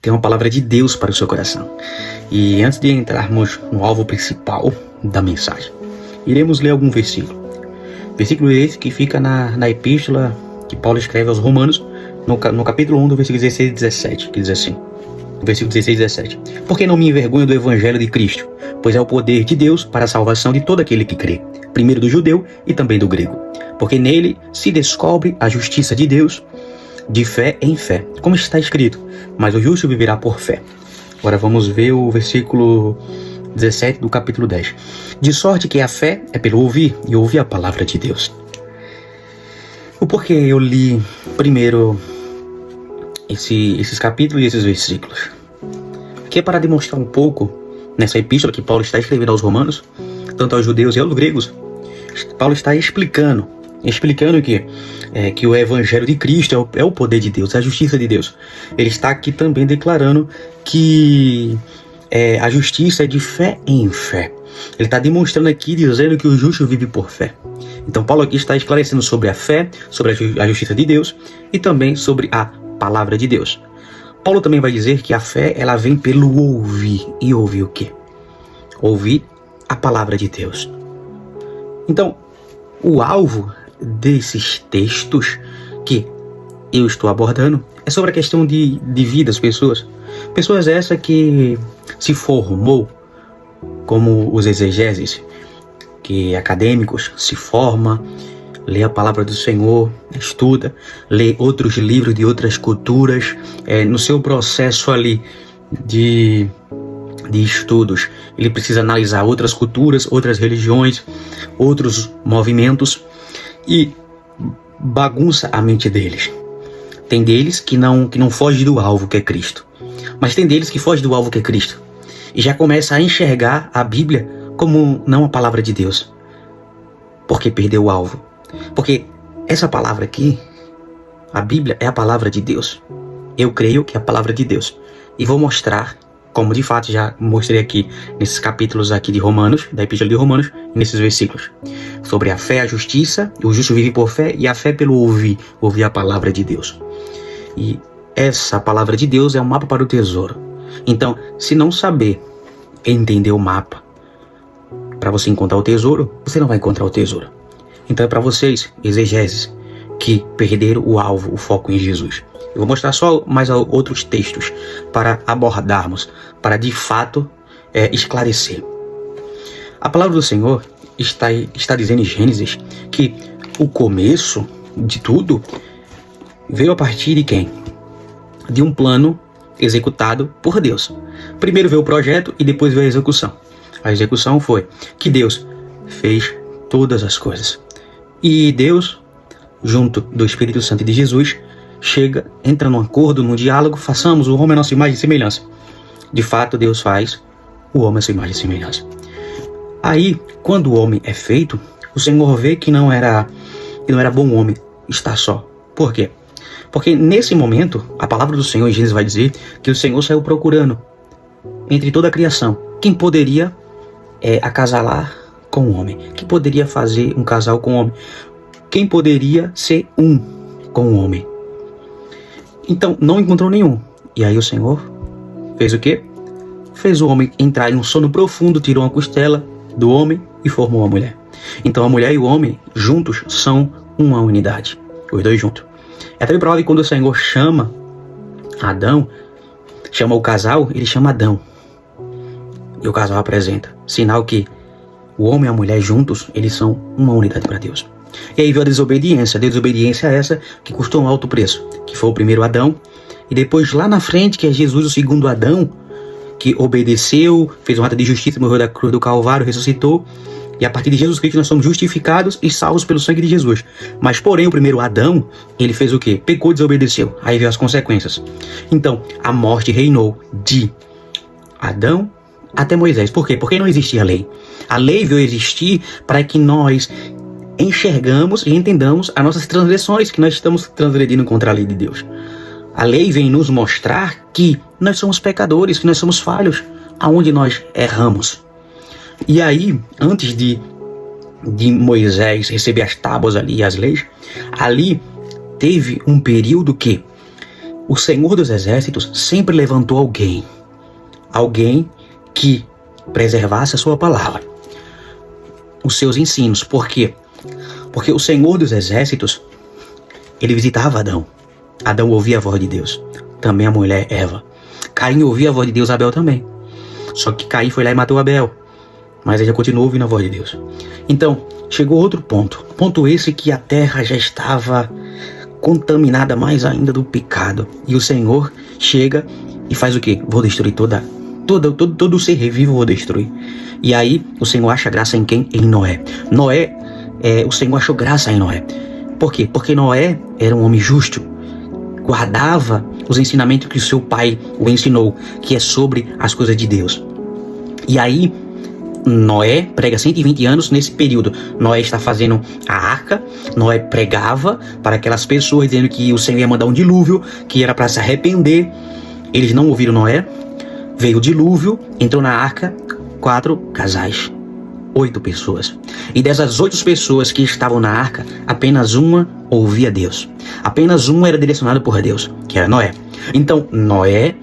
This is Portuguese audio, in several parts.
tem uma palavra de Deus para o seu coração. E antes de entrarmos no alvo principal da mensagem, iremos ler algum versículo. Versículo esse que fica na epístola que Paulo escreve aos Romanos, no capítulo 1, do versículo 16 e 17, que diz assim, versículo 16 e 17. Porque não me envergonho do evangelho de Cristo, pois é o poder de Deus para a salvação de todo aquele que crê, primeiro do judeu e também do grego. Porque nele se descobre a justiça de Deus, de fé em fé, como está escrito, mas o justo viverá por fé. Agora vamos ver o versículo 17 do capítulo 10. De sorte que a fé é pelo ouvir, e ouvir a palavra de Deus. O porquê eu li primeiro esses capítulos e esses versículos? Que é para demonstrar um pouco, nessa epístola que Paulo está escrevendo aos romanos, tanto aos judeus e aos gregos, Paulo está explicando que o evangelho de Cristo é o poder de Deus, é a justiça de Deus. Ele está aqui também declarando que a justiça é de fé em fé. Ele está demonstrando aqui, dizendo que o justo vive por fé. Então Paulo aqui está esclarecendo sobre a fé, sobre a justiça de Deus e também sobre a palavra de Deus. Paulo também vai dizer que a fé, ela vem pelo ouvir. E ouvir o quê? Ouvir a palavra de Deus. Então, o alvo desses textos que eu estou abordando é sobre a questão de vida das pessoas. Pessoas essa que se formou como os exegeses, que acadêmicos se forma, lê a palavra do Senhor, estuda, lê outros livros de outras culturas, no seu processo ali de estudos, ele precisa analisar outras culturas, outras religiões, outros movimentos e bagunça a mente deles. Tem deles que não foge do alvo que é Cristo, mas tem deles que foge do alvo que é Cristo e já começa a enxergar a Bíblia como não a palavra de Deus, porque perdeu o alvo. Porque essa palavra aqui, a Bíblia é a palavra de Deus. Eu creio que é a palavra de Deus. E vou mostrar, como de fato já mostrei aqui nesses capítulos aqui de Romanos, da Epístola de Romanos, nesses versículos, sobre a fé, a justiça, o justo vive por fé e a fé pelo ouvir a palavra de Deus. E essa palavra de Deus é um mapa para o tesouro. Então, se não saber entender o mapa para você encontrar o tesouro, você não vai encontrar o tesouro. Então é para vocês, exegeses, que perderam o alvo, o foco em Jesus. Eu vou mostrar só mais outros textos para abordarmos, para de fato esclarecer. A palavra do Senhor está dizendo em Gênesis que o começo de tudo veio a partir de quem? De um plano executado por Deus. Primeiro veio o projeto e depois veio a execução. A execução foi que Deus fez todas as coisas. E Deus, junto do Espírito Santo e de Jesus, entra num acordo, num diálogo, façamos o homem a nossa imagem e semelhança. De fato, Deus faz o homem a sua imagem e semelhança. Aí, quando o homem é feito, o Senhor vê que não era bom o homem estar só. Por quê? Porque nesse momento, a palavra do Senhor em Gênesis vai dizer que o Senhor saiu procurando entre toda a criação quem poderia acasalar com o homem, quem poderia fazer um casal com o homem, quem poderia ser um com o homem. Então não encontrou nenhum. E aí o Senhor fez o quê? Fez o homem entrar em um sono profundo, tirou uma costela do homem e formou a mulher. Então a mulher e o homem juntos são uma unidade, os dois juntos. É até provável que quando o Senhor chama Adão, chama o casal, ele chama Adão. E o casal apresenta, sinal que o homem e a mulher juntos, eles são uma unidade para Deus. E aí veio a desobediência essa que custou um alto preço, que foi o primeiro Adão, e depois lá na frente, que é Jesus, o segundo Adão, que obedeceu, fez um ato de justiça, morreu da cruz do Calvário, ressuscitou, e a partir de Jesus Cristo nós somos justificados e salvos pelo sangue de Jesus. Mas porém o primeiro Adão, ele fez o quê? Pecou e desobedeceu. Aí veio as consequências. Então a morte reinou de Adão até Moisés. Por quê? Porque não existia lei. A lei veio existir para que nós enxergamos e entendamos as nossas transgressões, que nós estamos transgredindo contra a lei de Deus. A lei vem nos mostrar que nós somos pecadores, que nós somos falhos, aonde nós erramos. E aí, antes de Moisés receber as tábuas ali, as leis, ali teve um período que o Senhor dos Exércitos sempre levantou alguém que preservasse a sua palavra, os seus ensinos. Por quê? Porque o Senhor dos Exércitos, ele visitava Adão. Adão ouvia a voz de Deus. Também a mulher Eva. Caim ouvia a voz de Deus, Abel também. Só que Caim foi lá e matou Abel. Mas ele já continuou ouvindo a voz de Deus. Então, chegou outro ponto. Ponto esse que a terra já estava contaminada mais ainda do pecado. E o Senhor chega e faz o quê? Vou destruir todo ser vivo, vou destruir. E aí, o Senhor acha graça em quem? Em Noé. O Senhor achou graça em Noé. Por quê? Porque Noé era um homem justo. Guardava os ensinamentos que o seu pai o ensinou, que é sobre as coisas de Deus. E aí, Noé prega 120 anos nesse período. Noé está fazendo a arca. Noé pregava para aquelas pessoas, dizendo que o Senhor ia mandar um dilúvio, que era para se arrepender. Eles não ouviram Noé. Veio o dilúvio, entrou na arca 4 casais, 8 pessoas. E dessas 8 pessoas que estavam na arca, apenas uma ouvia Deus. Apenas uma era direcionada por Deus, que era Noé. Então Noé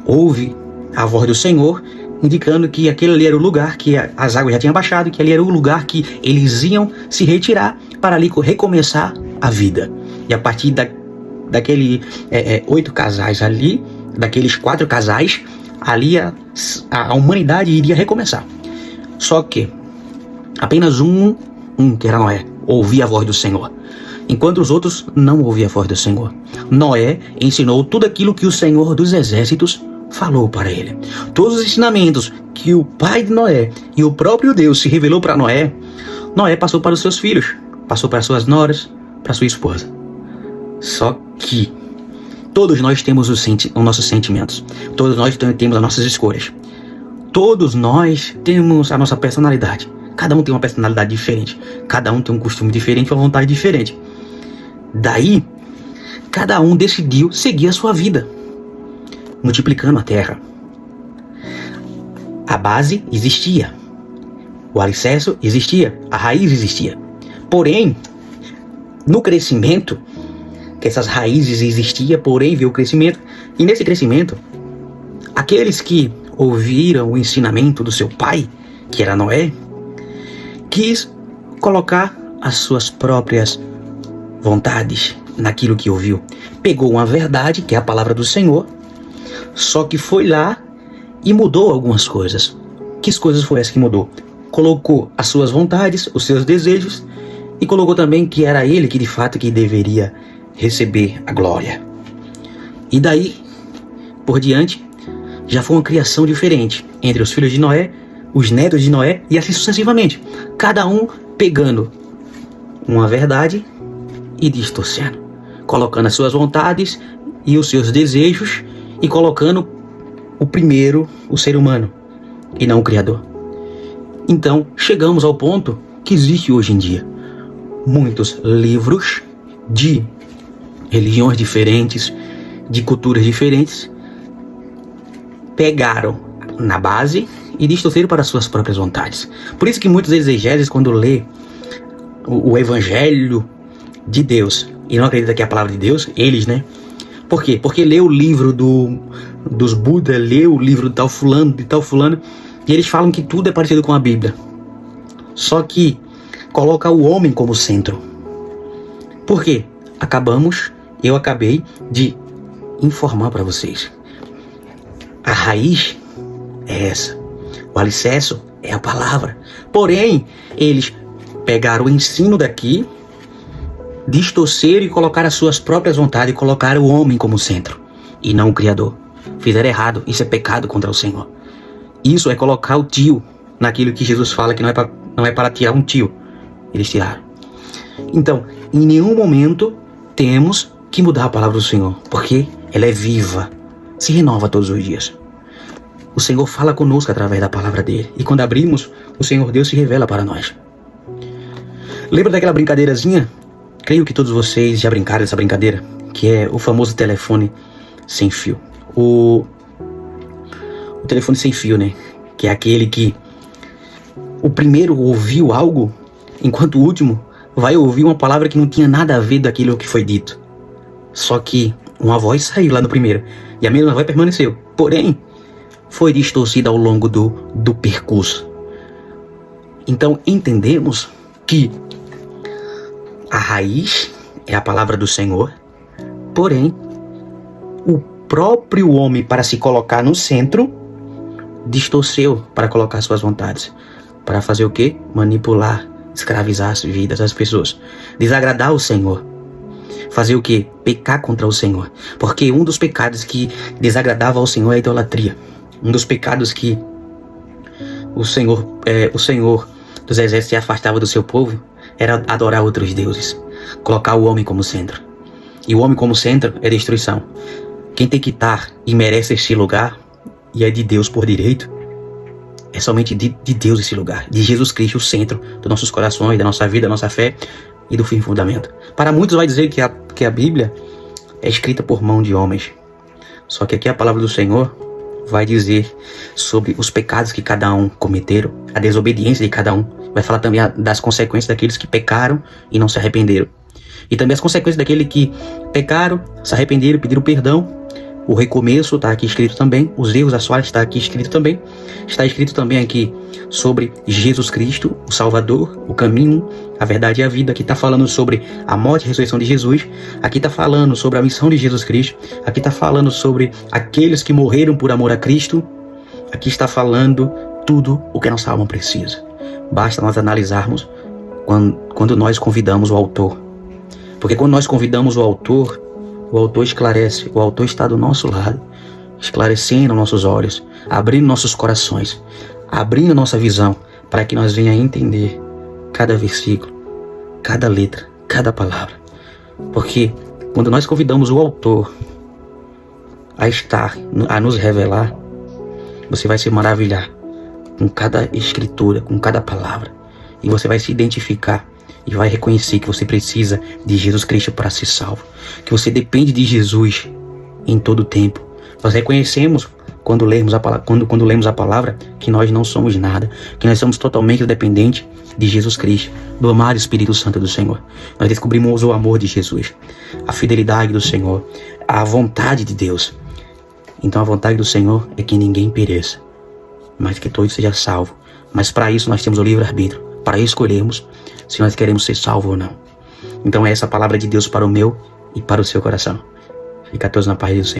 ouve a voz do Senhor, indicando que aquele ali era o lugar que as águas já tinham baixado, que ali era o lugar que eles iam se retirar para ali recomeçar a vida. E a partir daquele 8 casais ali, daqueles 4 casais, ali a humanidade iria recomeçar. Só que apenas um que era Noé, ouvia a voz do Senhor, enquanto os outros não ouviam a voz do Senhor. Noé ensinou tudo aquilo que o Senhor dos Exércitos falou para ele. Todos os ensinamentos que o pai de Noé e o próprio Deus se revelou para Noé, Noé passou para os seus filhos, passou para suas noras, para sua esposa. Só que todos nós temos os nossos sentimentos. Todos nós temos as nossas escolhas. Todos nós temos a nossa personalidade. Cada um tem uma personalidade diferente. Cada um tem um costume diferente, uma vontade diferente. Daí, cada um decidiu seguir a sua vida, multiplicando a terra. A base existia. O alicerce existia. A raiz existia. Porém, no crescimento, que essas raízes existiam, porém veio o crescimento. E nesse crescimento, aqueles que ouviram o ensinamento do seu pai, que era Noé, quis colocar as suas próprias vontades naquilo que ouviu. Pegou uma verdade, que é a palavra do Senhor, só que foi lá e mudou algumas coisas. Que coisas foi essa que mudou? Colocou as suas vontades, os seus desejos, e colocou também que era ele que de fato que deveria receber a glória. E daí por diante já foi uma criação diferente entre os filhos de Noé, os netos de Noé, e assim sucessivamente, cada um pegando uma verdade e distorcendo, colocando as suas vontades e os seus desejos, e colocando o primeiro, o ser humano, e não o Criador. Então chegamos ao ponto que existe hoje em dia muitos livros de religiões diferentes, de culturas diferentes, pegaram na base e distorceram para suas próprias vontades. Por isso que muitos exegeses, quando lê o Evangelho de Deus e não acredita que é a palavra de Deus, eles, né? Por quê? Porque lê o livro dos Buda, lê o livro de tal fulano, e eles falam que tudo é parecido com a Bíblia. Só que coloca o homem como centro. Por quê? Eu acabei de informar para vocês. A raiz é essa. O alicerce é a palavra. Porém, eles pegaram o ensino daqui, distorceram e colocaram as suas próprias vontades, e colocaram o homem como centro e não o Criador. Fizeram errado. Isso é pecado contra o Senhor. Isso é colocar o tio naquilo que Jesus fala que não é para tirar um tio. Eles tiraram. Então, em nenhum momento temos que mudar a palavra do Senhor, porque ela é viva, se renova todos os dias. O Senhor fala conosco através da palavra dele, e quando abrimos, o Senhor Deus se revela para nós. Lembra daquela brincadeirazinha? Creio que todos vocês já brincaram dessa brincadeira, que é o famoso telefone sem fio. O telefone sem fio, né? Que é aquele que o primeiro ouviu algo, enquanto o último vai ouvir uma palavra que não tinha nada a ver daquilo que foi dito. Só que Uma voz saiu lá no primeiro, e a mesma voz permaneceu. Porém, foi distorcida ao longo do percurso. Então, entendemos que a raiz é a palavra do Senhor, porém, o próprio homem, para se colocar no centro, distorceu para colocar suas vontades. Para fazer o quê? Manipular, escravizar as vidas das pessoas. Desagradar o Senhor. Fazer o quê? Pecar contra o Senhor. Porque um dos pecados que desagradava ao Senhor é a idolatria. Um dos pecados que o Senhor dos exércitos se afastava do seu povo era adorar outros deuses. Colocar o homem como centro. E o homem como centro é destruição. Quem tem que estar e merece esse lugar, e é de Deus por direito, é somente de Deus esse lugar. De Jesus Cristo, o centro dos nossos corações, da nossa vida, da nossa fé e do firme fundamento. Para muitos vai dizer que a Bíblia é escrita por mão de homens. Só que aqui a palavra do Senhor vai dizer sobre os pecados que cada um cometeram, a desobediência de cada um. Vai falar também das consequências daqueles que pecaram e não se arrependeram. E também as consequências daqueles que pecaram, se arrependeram, pediram perdão. O recomeço está aqui escrito também. Os erros, as falhas está aqui escrito também. Está escrito também aqui sobre Jesus Cristo, o Salvador, o caminho, a verdade e a vida. Aqui está falando sobre a morte e a ressurreição de Jesus. Aqui está falando sobre a missão de Jesus Cristo. Aqui está falando sobre aqueles que morreram por amor a Cristo. Aqui está falando tudo o que a nossa alma precisa. Basta nós analisarmos quando nós convidamos o autor. Porque quando nós convidamos o autor esclarece, o autor está do nosso lado, esclarecendo nossos olhos, abrindo nossos corações, abrindo nossa visão, para que nós venhamos a entender cada versículo, cada letra, cada palavra. Porque quando nós convidamos o autor a nos revelar, você vai se maravilhar com cada escritura, com cada palavra, e você vai se identificar e vai reconhecer que você precisa de Jesus Cristo para ser salvo. Que você depende de Jesus em todo o tempo. Nós reconhecemos quando lemos a palavra que nós não somos nada. Que nós somos totalmente dependentes de Jesus Cristo, do amado Espírito Santo do Senhor. Nós descobrimos o amor de Jesus, a fidelidade do Senhor, a vontade de Deus. Então a vontade do Senhor é que ninguém pereça, mas que todos sejam salvos. Mas para isso nós temos o livre-arbítrio, para escolhermos se nós queremos ser salvos ou não. Então é essa a palavra de Deus para o meu e para o seu coração. Fica todos na paz do Senhor.